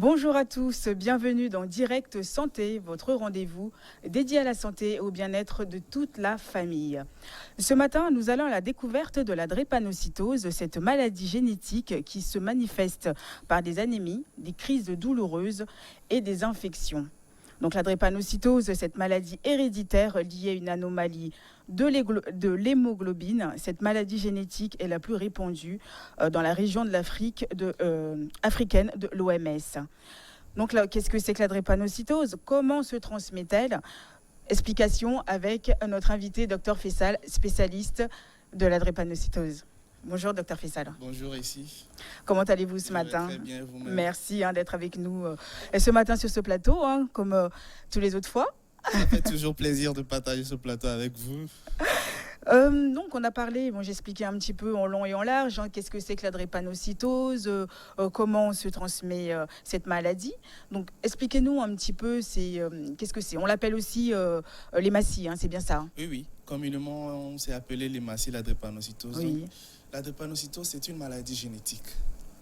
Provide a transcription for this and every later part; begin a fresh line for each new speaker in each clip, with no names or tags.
Bonjour à tous, bienvenue dans Direct Santé, votre rendez-vous dédié à la santé et au bien-être de toute la famille. Ce matin, nous allons à la découverte de la drépanocytose, cette maladie génétique qui se manifeste par des anémies, des crises douloureuses et des infections. Donc la drépanocytose, cette maladie héréditaire liée à une anomalie de l'hémoglobine, cette maladie génétique est la plus répandue dans la région de l'Afrique africaine de l'OMS. Donc là, qu'est-ce que c'est que la drépanocytose? Comment se transmet-elle? Explication avec notre invité, Dr Fessal, spécialiste de la drépanocytose. Bonjour, Dr Fessal.
Bonjour, ici.
Comment allez-vous ce matin?
Très bien, vous-même.
Merci d'être avec nous ce matin sur ce plateau, comme tous les autres fois.
Ça fait toujours plaisir de partager ce plateau avec vous.
Donc on a parlé, j'ai expliqué un petit peu en long et en large, qu'est-ce que c'est que la drépanocytose, comment se transmet cette maladie. Donc expliquez-nous un petit peu, qu'est-ce que c'est? On l'appelle aussi l'hématie, c'est bien ça?
Oui. Communément, on s'est appelé l'hématie, la drépanocytose.
Oui.
Donc, la drépanocytose, c'est une maladie génétique.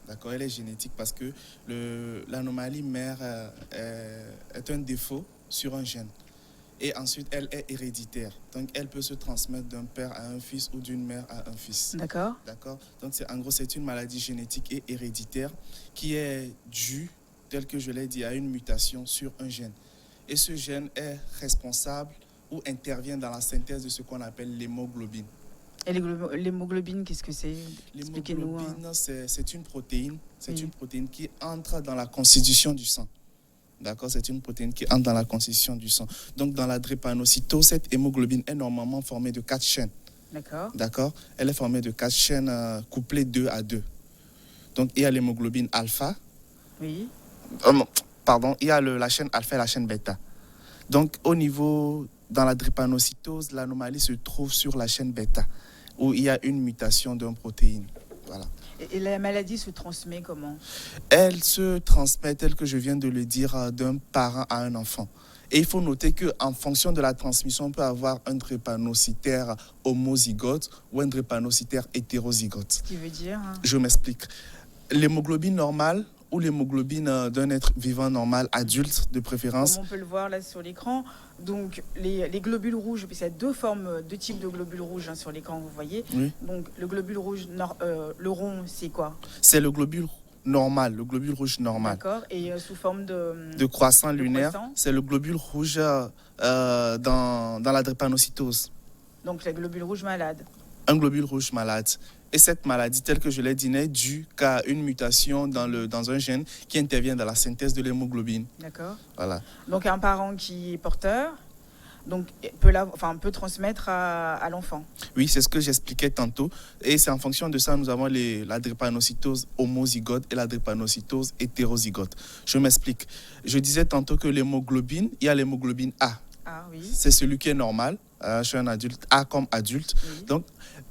D'accord, elle est génétique parce que l'anomalie mère est un défaut sur un gène. Et ensuite, elle est héréditaire. Donc, elle peut se transmettre d'un père à un fils ou d'une mère à un fils.
D'accord.
D'accord. Donc, en gros, c'est une maladie génétique et héréditaire qui est due, tel que je l'ai dit, à une mutation sur un gène. Et ce gène est responsable ou intervient dans la synthèse de ce qu'on appelle l'hémoglobine.
Et l'hémoglobine, qu'est-ce que c'est?
L'hémoglobine, c'est une protéine. C'est une protéine qui entre dans la constitution du sang. D'accord, c'est une protéine qui entre dans la constitution du sang. Donc, dans la drépanocytose, cette hémoglobine est normalement formée de 4 chaînes.
D'accord.
D'accord. Elle est formée de 4 chaînes couplées 2 à 2. Donc, il y a l'hémoglobine alpha.
Oui.
Il y a la chaîne alpha et la chaîne bêta. Donc, dans la drépanocytose, l'anomalie se trouve sur la chaîne bêta, où il y a une mutation d'une protéine. Voilà.
Et la maladie se transmet comment?
Elle se transmet, tel que je viens de le dire, d'un parent à un enfant. Et il faut noter qu'en fonction de la transmission, on peut avoir un drépanocytaire homozygote ou un drépanocytaire hétérozygote.
Ce qui veut dire
Je m'explique. L'hémoglobine normale ou l'hémoglobine d'un être vivant normal, adulte de préférence.
Comme on peut le voir là sur l'écran, donc les globules rouges, il y a deux types de globules rouges sur l'écran, vous voyez.
Oui.
Donc le globule rouge, le rond, c'est quoi?
C'est le globule normal, le globule rouge normal.
D'accord, et sous forme de
croissant lunaire, c'est le globule rouge dans la drépanocytose.
Donc le globule rouge malade.
Un globule rouge malade. Et cette maladie, telle que je l'ai dit, n'est due qu'à une mutation dans un gène qui intervient dans la synthèse de l'hémoglobine.
D'accord.
Voilà.
Donc un parent qui est porteur, peut transmettre à l'enfant.
Oui, c'est ce que j'expliquais tantôt. Et c'est en fonction de ça, nous avons la drépanocytose homozygote et la drépanocytose hétérozygote. Je m'explique. Je disais tantôt que l'hémoglobine, il y a l'hémoglobine A.
Ah oui.
C'est celui qui est normal, chez un adulte, A comme adulte. Oui. Donc,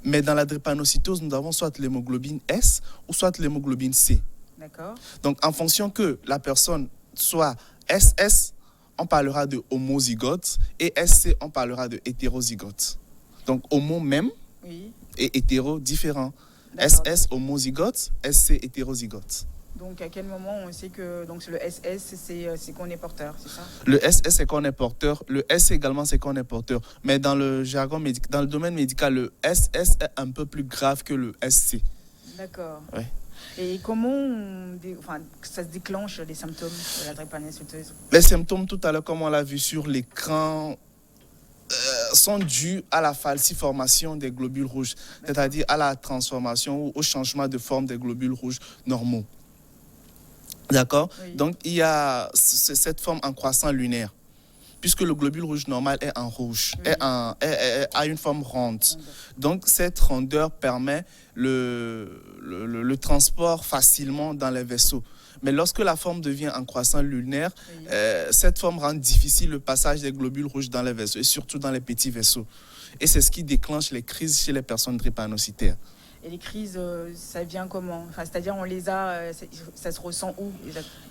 mais dans la drépanocytose, nous avons soit l'hémoglobine S ou soit l'hémoglobine C.
D'accord.
Donc, en fonction que la personne soit SS, on parlera de homozygote et SC, on parlera de hétérozygote. Donc, homo même et hétéro différent. SS homozygote, SC hétérozygote.
Donc, à quel moment on sait que le SS, c'est qu'on est porteur, c'est ça?
Le SS, c'est qu'on est porteur. Le SC également, c'est qu'on est porteur. Mais dans le jargon médical, dans le domaine médical, le SS est un peu plus grave que le SC.
D'accord.
Ouais.
Et comment ça se déclenche, les symptômes de la drépanocytose?
Les symptômes, tout à l'heure, comme on l'a vu sur l'écran, sont dus à la falciformation des globules rouges, c'est-à-dire à la transformation ou au changement de forme des globules rouges normaux. D'accord. Oui. Donc, il y a cette forme en croissant lunaire, puisque le globule rouge normal est en rouge, oui. a une forme ronde. Donc, cette rondeur permet le transport facilement dans les vaisseaux. Mais lorsque la forme devient en croissant lunaire, oui. Cette forme rend difficile le passage des globules rouges dans les vaisseaux, et surtout dans les petits vaisseaux. Et c'est ce qui déclenche les crises chez les personnes drépanocytaires.
Et les crises, ça vient comment? C'est-à-dire, on les a, ça se ressent où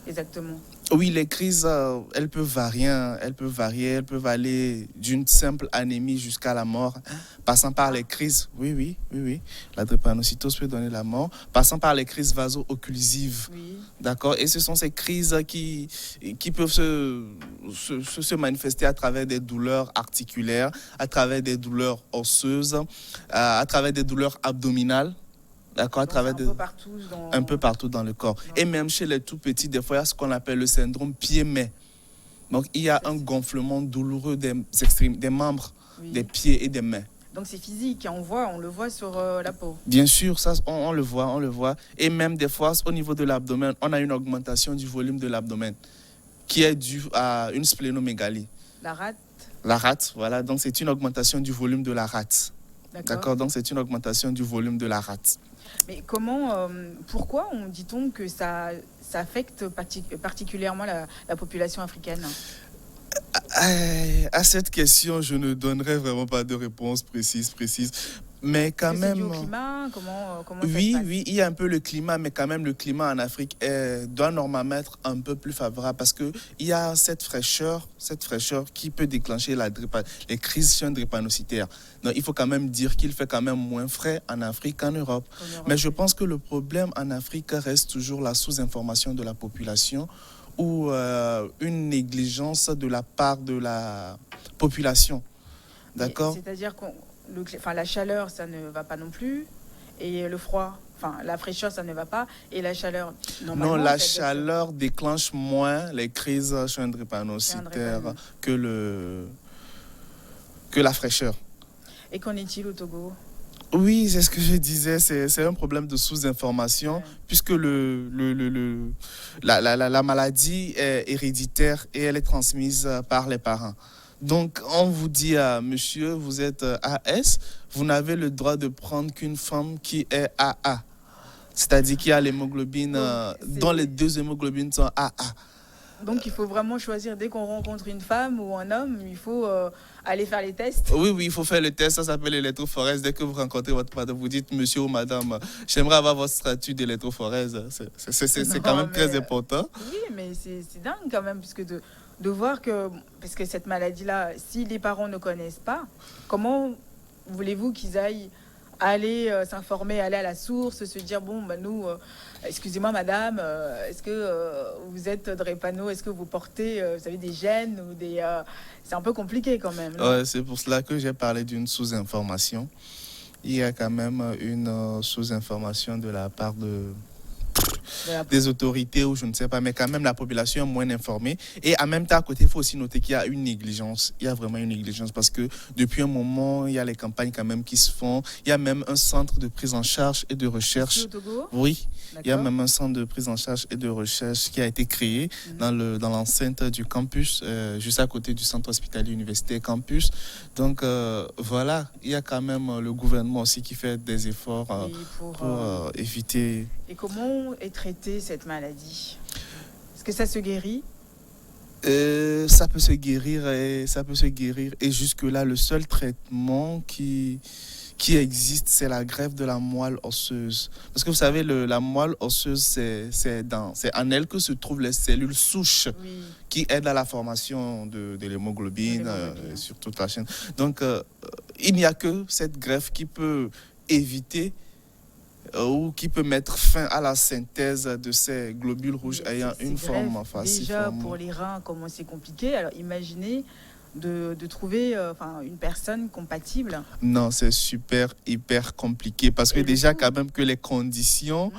exactement?
Oui, les crises, elles peuvent varier, hein. Elles peuvent aller d'une simple anémie jusqu'à la mort, passant par les crises, oui, la drépanocytose peut donner la mort, passant par les crises vaso-occlusives,
Oui.
d'accord? Et ce sont ces crises qui peuvent se manifester à travers des douleurs articulaires, à travers des douleurs osseuses, à travers des douleurs abdominales. D'accord, à travers un peu partout dans le corps. Et même chez les tout petits, des fois, il y a ce qu'on appelle le syndrome pied-main. Donc, il y a un gonflement douloureux des membres, des pieds et des mains.
Donc, c'est physique, on le voit sur la peau.
Bien sûr, ça, on le voit. Et même des fois, au niveau de l'abdomen, on a une augmentation du volume de l'abdomen qui est due à une splénomégalie.
La rate.
La rate, voilà. Donc, c'est une augmentation du volume de la rate. D'accord. Donc, c'est une augmentation du volume de la rate.
Mais pourquoi dit-on que ça affecte particulièrement la population africaine?
À cette question, je ne donnerai vraiment pas de réponse précise. Mais quand même.
C'est dû au climat? Comment
oui, il y a un peu le climat, mais quand même le climat en Afrique doit normalement être un peu plus favorable parce que il y a cette fraîcheur qui peut déclencher les crises drépanocytaires. Donc il faut quand même dire qu'il fait quand même moins frais en Afrique qu'en Europe. Mais je pense que le problème en Afrique reste toujours la sous-information de la population ou une négligence de la part de la population. D'accord?
C'est-à-dire la chaleur, ça ne va pas non plus, et le froid, la fraîcheur, ça ne va pas, et la chaleur,
normalement... Non, la chaleur déclenche moins les crises drépanocytaires que la fraîcheur.
Et qu'en est-il au Togo?
Oui, c'est ce que je disais, c'est un problème de sous-information, puisque la maladie est héréditaire et elle est transmise par les parents. Donc, on vous dit à monsieur, vous êtes AS, vous n'avez le droit de prendre qu'une femme qui est AA. C'est-à-dire qui a l'hémoglobine, dont les deux hémoglobines sont AA.
Donc, il faut vraiment choisir, dès qu'on rencontre une femme ou un homme, il faut aller faire les tests.
Oui, il faut faire le test, ça s'appelle l'électrophorèse. Dès que vous rencontrez votre madame, vous dites monsieur ou madame, j'aimerais avoir votre statut d'électrophorèse. C'est quand même très important.
Oui, mais c'est dingue quand même, puisque de voir parce que cette maladie-là, si les parents ne connaissent pas, comment voulez-vous qu'ils aillent aller s'informer, aller à la source, se dire, nous, excusez-moi madame, est-ce que vous êtes drépano, est-ce que vous portez, vous savez, des gènes ou des... c'est un peu compliqué quand même.
Ouais, c'est pour cela que j'ai parlé d'une sous-information. Il y a quand même une sous-information de la part des autorités ou je ne sais pas, mais quand même la population est moins informée. Et en même temps, à côté, il faut aussi noter qu'il y a une négligence. Il y a vraiment une négligence parce que depuis un moment, il y a les campagnes quand même qui se font. Il y a même un centre de prise en charge et de recherche.
Au Togo ?
Oui, il y a même un centre de prise en charge et de recherche qui a été créé dans l'enceinte du campus, juste à côté du centre hospitalier universitaire campus. Donc voilà, il y a quand même le gouvernement aussi qui fait des efforts pour éviter...
Et comment est traitée cette maladie? Est-ce que ça se guérit?
Ça peut se guérir et jusque-là, le seul traitement qui existe, c'est la greffe de la moelle osseuse. Parce que vous savez, la moelle osseuse, c'est en elle que se trouvent les cellules souches qui aident à la formation de l'hémoglobine sur toute la chaîne. Donc, il n'y a que cette greffe qui peut éviter ou qui peut mettre fin à la synthèse de ces globules rouges ayant une forme facile.
Déjà, pour les reins, comment c'est compliqué. Alors, imaginez de trouver une personne compatible.
Non, c'est hyper compliqué parce que déjà, quand même, que les conditions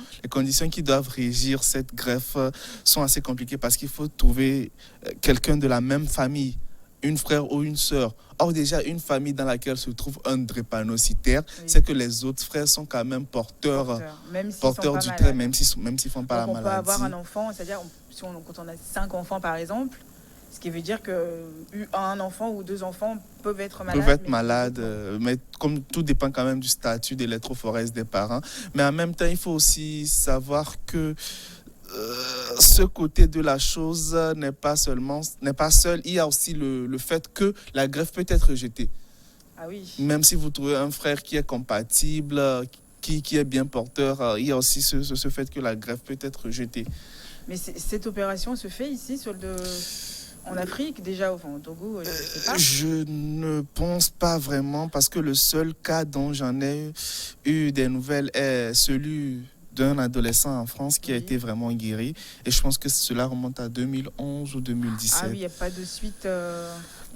qui doivent régir cette greffe sont assez compliquées parce qu'il faut trouver quelqu'un de la même famille, une frère ou une sœur. Or, déjà, une famille dans laquelle se trouve un drépanocytaire, c'est que les autres frères sont quand même porteurs du trait, même s'ils ne font pas la maladie.
On peut avoir un enfant, c'est-à-dire quand on a 5 enfants par exemple, ce qui veut dire qu'un enfant ou 2 enfants peuvent être malades.
Mais comme tout dépend quand même du statut d'électrophorèse des parents. Mais en même temps, il faut aussi savoir que ce côté de la chose n'est pas seul. Il y a aussi le fait que la greffe peut être rejetée.
Ah oui.
Même si vous trouvez un frère qui est compatible, qui est bien porteur, il y a aussi ce fait que la greffe peut être rejetée.
Mais cette opération se fait ici en Afrique déjà, enfin, au Togo, je ne sais pas.
Je ne pense pas vraiment parce que le seul cas dont j'en ai eu des nouvelles est celui d'un adolescent en France qui a été vraiment guéri. Et je pense que cela remonte à 2011 ou 2017.
Ah oui, il n'y a pas de suite.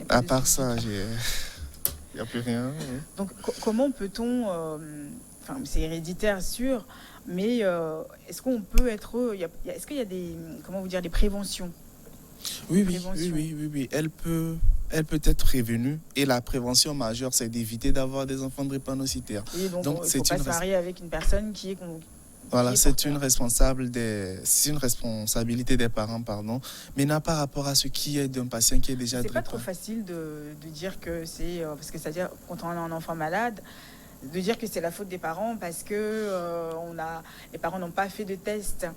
À part ça, il n'y a plus rien. Oui.
Donc comment peut-on... Enfin, c'est héréditaire, sûr, mais est-ce qu'on peut être... Est-ce qu'il y a des, comment vous dire, des préventions?
Oui. Elle peut être prévenue. Et la prévention majeure, c'est d'éviter d'avoir des enfants drépanocytaires.
Et donc il ne faut pas se marier avec une personne qui est...
Voilà, c'est une responsabilité des parents, pardon. Mais n'a pas rapport à ce qui est d'un patient qui est déjà drépano.
C'est pas trop facile de dire que c'est... parce que c'est-à-dire, quand on a un enfant malade, de dire que c'est la faute des parents parce que les parents n'ont pas fait de test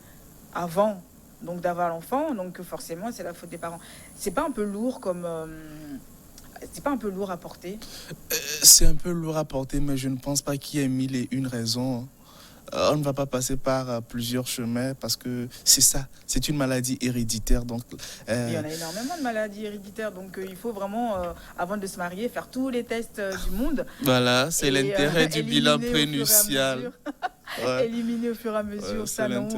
avant donc d'avoir l'enfant, donc forcément c'est la faute des parents. C'est pas un peu lourd comme... c'est pas un peu lourd à porter?
C'est un peu lourd à porter, mais je ne pense pas qu'il y ait mille et une raisons. On ne va pas passer par plusieurs chemins parce que c'est ça, c'est une maladie héréditaire. Donc,
il y en a énormément de maladies héréditaires, donc il faut vraiment, avant de se marier, faire tous les tests du monde.
Voilà, c'est l'intérêt du bilan prénuptial.
Ouais. Éliminer au fur et à mesure, ça non.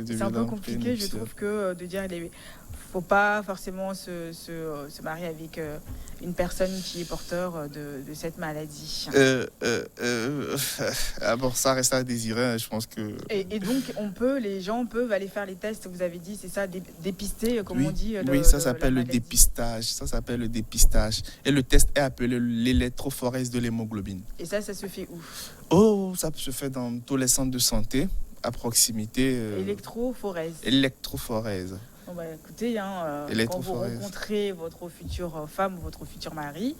C'est un peu compliqué, je trouve, que de dire faut pas forcément se marier avec une personne qui est porteur de cette maladie.
Bon, ça reste à désirer, je pense que...
Et donc, les gens peuvent aller faire les tests, vous avez dit, c'est ça, dépister, comme on dit.
Oui, ça s'appelle le dépistage. Ça s'appelle le dépistage. Et le test est appelé l'électrophorèse de l'hémoglobine.
Et ça se fait où?
Oh, ça se fait dans tous les centres de santé, à proximité.
Électrophorèse.
Électrophorèse.
Bon bah, écoutez, quand vous rencontrez votre future femme ou votre futur mari,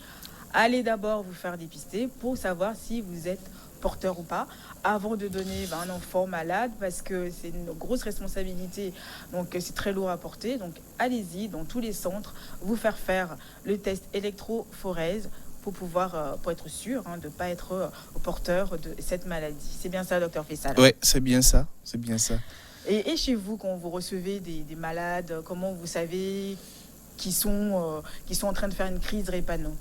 allez d'abord vous faire dépister pour savoir si vous êtes porteur ou pas, avant de donner un enfant malade, parce que c'est une grosse responsabilité, donc c'est très lourd à porter. Donc allez-y dans tous les centres, vous faire le test électrophorèse pour être sûr de ne pas être porteur de cette maladie. C'est bien ça, docteur Faisal?
Oui, c'est bien ça, c'est bien ça.
Et chez vous, quand vous recevez des malades, comment vous savez qu'ils sont en train de faire une crise drépano?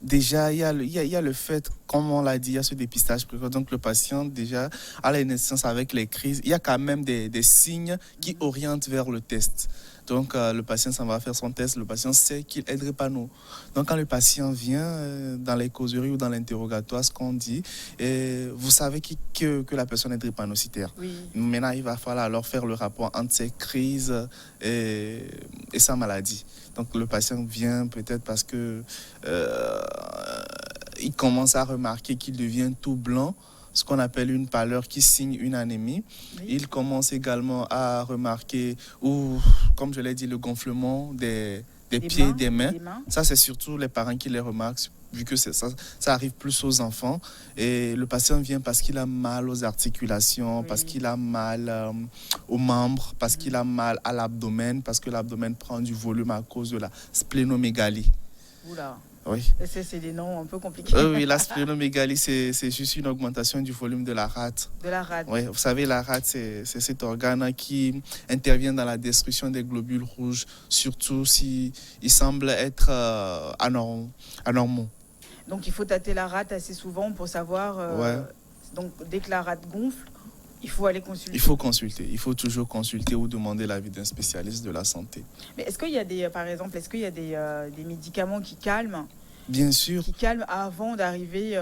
Déjà, il y a le fait, comme on l'a dit, il y a ce dépistage précoce. Donc, le patient, déjà, à la naissance avec les crises, il y a quand même des signes qui orientent vers le test. Donc, le patient s'en va faire son test, le patient sait qu'il est drépano. Donc, quand le patient vient dans les causeries ou dans l'interrogatoire, ce qu'on dit, vous savez que la personne est drépanocytaire.
Oui.
Maintenant, il va falloir alors faire le rapport entre ces crises et sa maladie. Donc, le patient vient peut-être parce que il commence à remarquer qu'il devient tout blanc, ce qu'on appelle une pâleur qui signe une anémie. Oui. Il commence également à remarquer, comme je l'ai dit, le gonflement des pieds et des mains. Ça, c'est surtout les parents qui les remarquent, vu que ça arrive plus aux enfants. Et le patient vient parce qu'il a mal aux articulations, oui, parce qu'il a mal aux membres, parce qu'il a mal à l'abdomen, parce que l'abdomen prend du volume à cause de la splénomégalie.
Oula.
Oui.
C'est des noms un peu compliqués.
Oui, la splénomégalie, c'est juste une augmentation du volume de la rate.
De la rate.
Oui, vous savez, la rate, c'est cet organe qui intervient dans la destruction des globules rouges, surtout s'il semble être anormaux.
Donc, il faut tâter la rate assez souvent pour savoir... Donc, dès que la rate gonfle, il faut aller consulter.
Il faut toujours consulter ou demander l'avis d'un spécialiste de la santé.
Mais est-ce qu'il y a des médicaments qui calment?
Bien sûr.
Qui calment avant d'arriver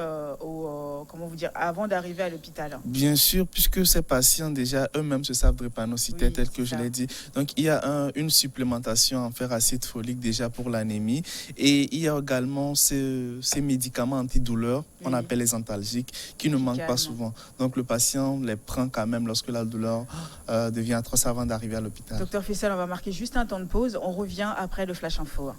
avant d'arriver à l'hôpital?
Bien sûr, puisque ces patients déjà eux-mêmes se savent drépanocytaires, tel que je l'ai dit. Donc il y a une supplémentation en fer acide folique déjà pour l'anémie, et il y a également ces médicaments antidouleurs qu'on appelle les antalgiques qui ne manquent pas souvent. Donc le patient les prend quand même lorsque la douleur devient atroce avant d'arriver à l'hôpital.
Docteur Faisal, on va marquer juste un temps de pause. On revient après le Flash Info.